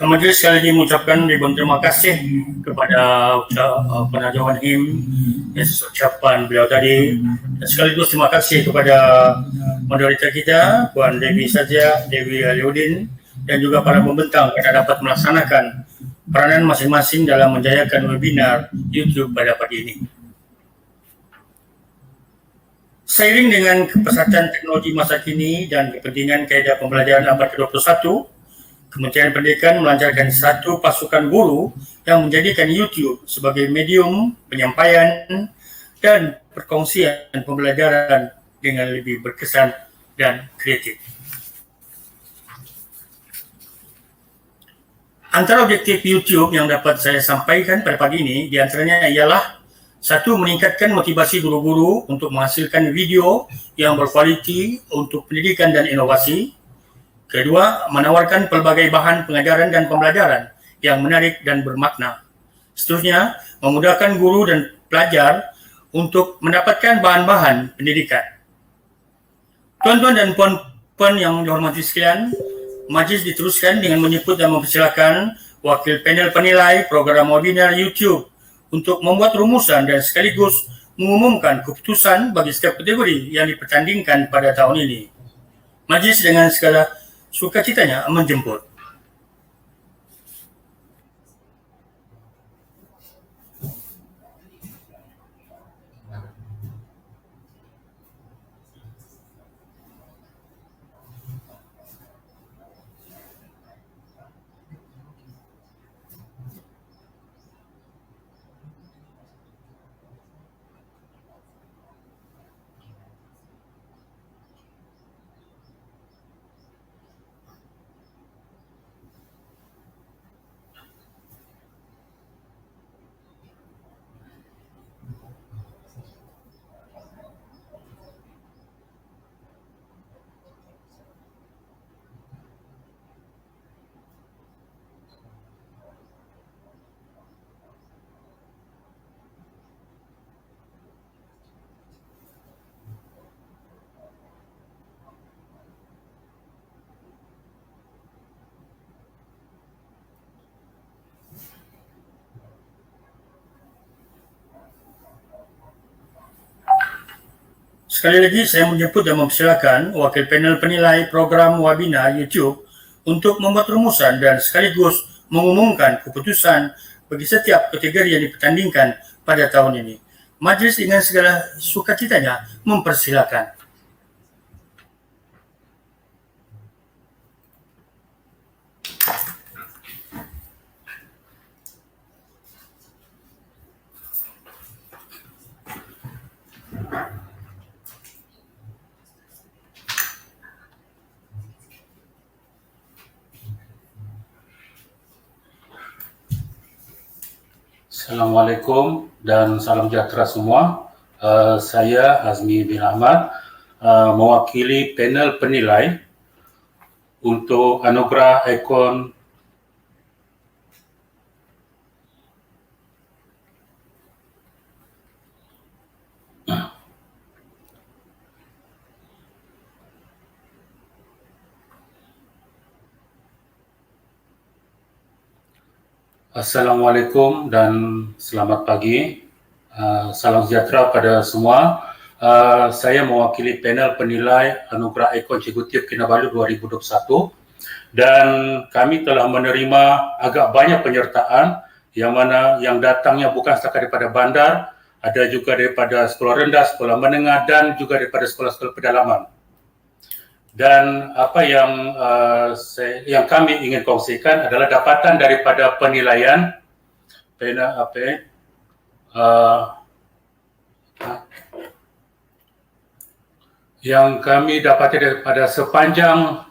Majlis sekali lagi mengucapkan ribuan terima kasih kepada penajauhan HIM atas ucapan beliau tadi, dan sekaligus terima kasih kepada moderator kita Puan Dewi Saja, Dewi Aliuddin, dan juga para pembentang kerana dapat melaksanakan peranan masing-masing dalam menjayakan webinar YouTube pada pagi ini. Seiring dengan kepesatan teknologi masa kini dan kepentingan kaedah pembelajaran abad ke-21, Kementerian Pendidikan melancarkan satu pasukan guru yang menjadikan YouTube sebagai medium penyampaian dan perkongsian pembelajaran dengan lebih berkesan dan kreatif. Antara objektif YouTube yang dapat saya sampaikan pada pagi ini, di antaranya ialah satu, meningkatkan motivasi guru-guru untuk menghasilkan video yang berkualiti untuk pendidikan dan inovasi. Kedua, menawarkan pelbagai bahan pengajaran dan pembelajaran yang menarik dan bermakna. Seterusnya, memudahkan guru dan pelajar untuk mendapatkan bahan-bahan pendidikan. Tuan-tuan dan puan-puan yang dihormati sekalian, majlis diteruskan dengan menyebut dan mempersilakan wakil panel penilai program webinar YouTube untuk membuat rumusan dan sekaligus mengumumkan keputusan bagi setiap kategori yang dipertandingkan pada tahun ini. Majlis dengan segala sukacitanya menjemput. Sekali lagi saya menjemput dan mempersilakan wakil panel penilai program webinar YouTube untuk membuat rumusan dan sekaligus mengumumkan keputusan bagi setiap kategori yang dipertandingkan pada tahun ini. Majlis dengan segala sukacitanya mempersilakan. Assalamualaikum dan salam sejahtera semua. Saya Azmi bin Ahmad, mewakili panel penilai untuk anugerah ikon Assalamualaikum dan selamat pagi. Salam sejahtera pada semua. Saya mewakili panel penilai anugerah ikon Eksekutif Kinabalu 2021 dan kami telah menerima agak banyak penyertaan yang mana yang datangnya bukan setakat daripada bandar, ada juga daripada sekolah rendah, sekolah menengah dan juga daripada sekolah-sekolah pedalaman. Dan apa yang kami ingin kongsikan adalah dapatan daripada penilaian yang kami dapati daripada sepanjang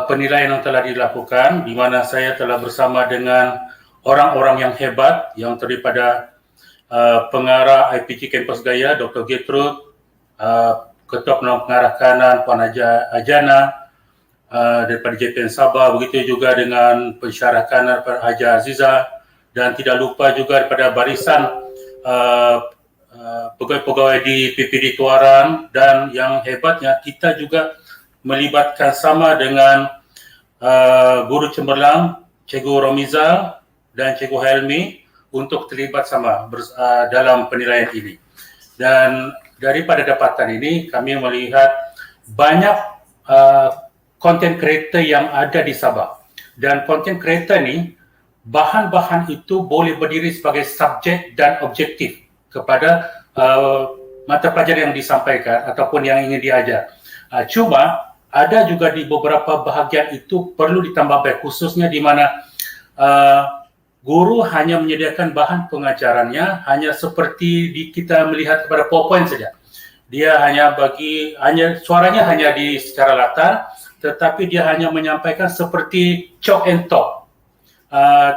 penilaian yang telah dilakukan, di mana saya telah bersama dengan orang-orang yang hebat yang terdiri pada pengarah IPG Kampus Gaya Dr. Gertrude, Ketua Pengarah Kanan Puan Ajana daripada JPN Sabah, begitu juga dengan pensyarah kanan daripada Haja Aziza, dan tidak lupa juga daripada barisan pegawai-pegawai di PPD Tuaran, dan yang hebatnya kita juga melibatkan sama dengan Guru Cemerlang, Cikgu Romizal dan Cikgu Helmi untuk terlibat sama dalam penilaian ini. Dan daripada dapatan ini kami melihat banyak content creator yang ada di Sabah. Dan content creator ni bahan-bahan itu boleh berdiri sebagai subjek dan objektif kepada mata pelajaran yang disampaikan ataupun yang ingin diajar. Cuma ada juga di beberapa bahagian itu perlu ditambah baik, khususnya di mana guru hanya menyediakan bahan pengajarannya hanya seperti kita melihat kepada PowerPoint saja. Dia hanya suaranya hanya di secara latar, tetapi dia hanya menyampaikan seperti chalk and talk.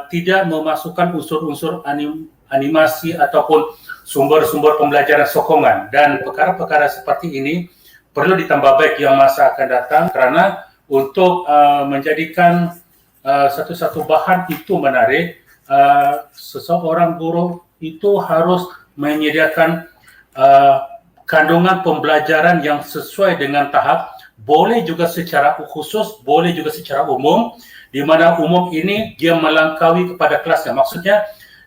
Tidak memasukkan unsur-unsur animasi ataupun sumber-sumber pembelajaran sokongan, dan perkara-perkara seperti ini perlu ditambah baik yang masa akan datang, kerana untuk menjadikan satu-satu bahan itu menarik, seseorang guru itu harus menyediakan kandungan pembelajaran yang sesuai dengan tahap, boleh juga secara khusus, boleh juga secara umum, di mana umum ini dia melangkaui kepada kelasnya. Maksudnya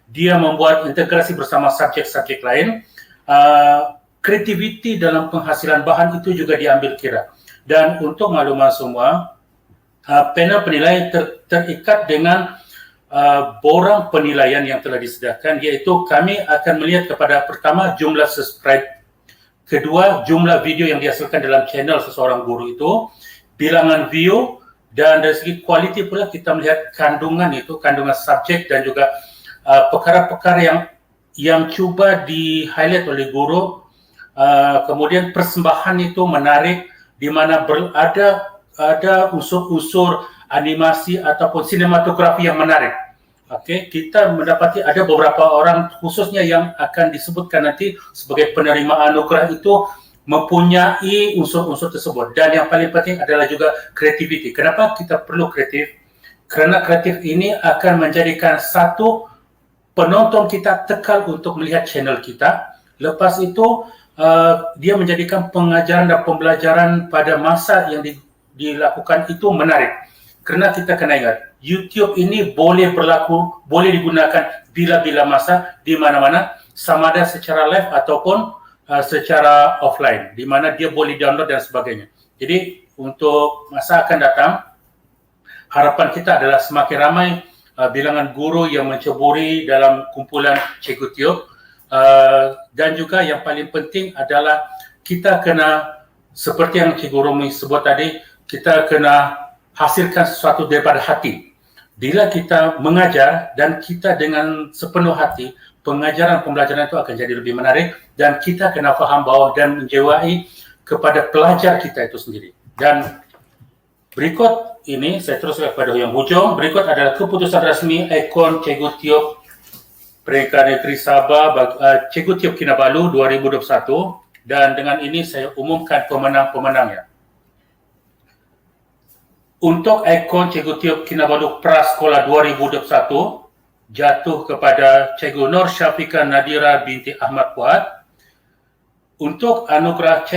dia membuat integrasi bersama subjek-subjek lain. Kreativiti dalam penghasilan bahan itu juga diambil kira. Dan untuk makluman semua, panel penilaian terikat dengan borang penilaian yang telah disediakan, iaitu kami akan melihat kepada pertama jumlah subscribe, kedua jumlah video yang dihasilkan dalam channel seseorang guru itu, bilangan view, dan dari segi kualiti pula kita melihat kandungan subjek dan juga perkara-perkara yang cuba di-highlight oleh guru. Kemudian persembahan itu menarik, di mana ada unsur-unsur animasi ataupun sinematografi yang menarik. Okey, kita mendapati ada beberapa orang khususnya yang akan disebutkan nanti sebagai penerima anugerah itu mempunyai unsur-unsur tersebut. Dan yang paling penting adalah juga kreativiti. Kenapa kita perlu kreatif? Kerana kreatif ini akan menjadikan satu penonton kita tekal untuk melihat channel kita. Lepas itu dia menjadikan pengajaran dan pembelajaran pada masa yang dilakukan itu menarik. Kerana kita kena ingat, YouTube ini boleh digunakan bila-bila masa, di mana-mana, sama ada secara live ataupun secara offline, di mana dia boleh download dan sebagainya. Jadi untuk masa akan datang, harapan kita adalah semakin ramai bilangan guru yang menceburi dalam kumpulan Cikgu Tiop, dan juga yang paling penting adalah kita kena, seperti yang Cikgu Romi sebut tadi, kita kena hasilkan sesuatu daripada hati. Bila kita mengajar dan kita dengan sepenuh hati, pengajaran pembelajaran itu akan jadi lebih menarik, dan kita kena faham bahawa dan menjiwai kepada pelajar kita itu sendiri. Dan berikut ini, saya terus kepada yang hujung, berikut adalah keputusan rasmi ikon Cikgu Tiop Peringkat Negeri Sabah, Cikgu Tiop Kinabalu 2021, dan dengan ini saya umumkan pemenang-pemenangnya. Untuk ikon Cikgu Tiop Kinabalu Prasekolah 2021 jatuh kepada Cikgu Nur Syafiqah Nadira binti Ahmad Fuad. Untuk anugerah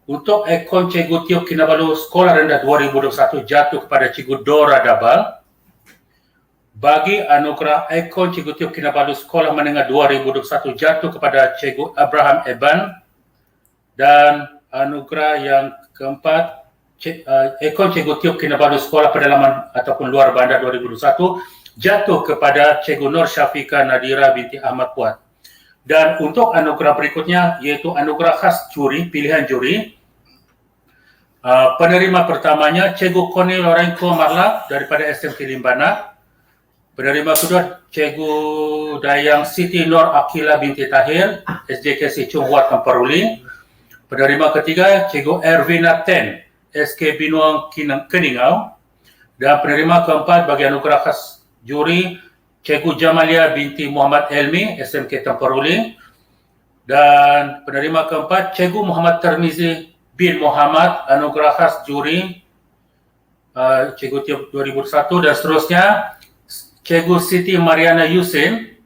untuk ikon Cikgu Tiop Kinabalu Sekolah Rendah 2021 jatuh kepada Cikgu Dora Dabal. Bagi anugerah ikon Cikgu Tiop Kinabalu Sekolah Menengah 2021 jatuh kepada Cikgu Abraham Eban. Dan anugerah yang keempat, ikon Cikgu Tiop Kinabalu Sekolah Pedalaman ataupun Luar Bandar 2021 jatuh kepada Cikgu Nur Syafiqah Nadira binti Ahmad Fuad. Dan untuk anugerah berikutnya, iaitu anugerah khas juri, pilihan juri, penerima pertamanya Cikgu Koni Lorenko Marlak daripada SMK Limbana. Penerima kedua Cikgu Dayang Siti Nur Akila binti Tahir, SJKC Chunghuat Kamparuli. Penerima ketiga Cikgu Ervina Ten, SK Binuang Keningau. Dan penerima keempat bagi anugerah khas juri Cikgu Jamalia binti Muhammad Elmi, SMK Tamparuli. Dan penerima keempat Cikgu Muhammad Termizi bin Muhammad, anugerah khas juri Cikgu Tiop 2001. Dan seterusnya Cikgu Siti Mariana Yusin,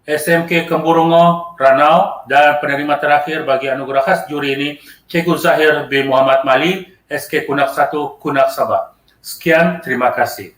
SMK Kemburungo, Ranau. Dan penerima terakhir bagi anugerah khas juri ini Cikgu Zahir bin Muhammad Mali, SK Kunak 1, Kunak Sabah. Sekian, terima kasih.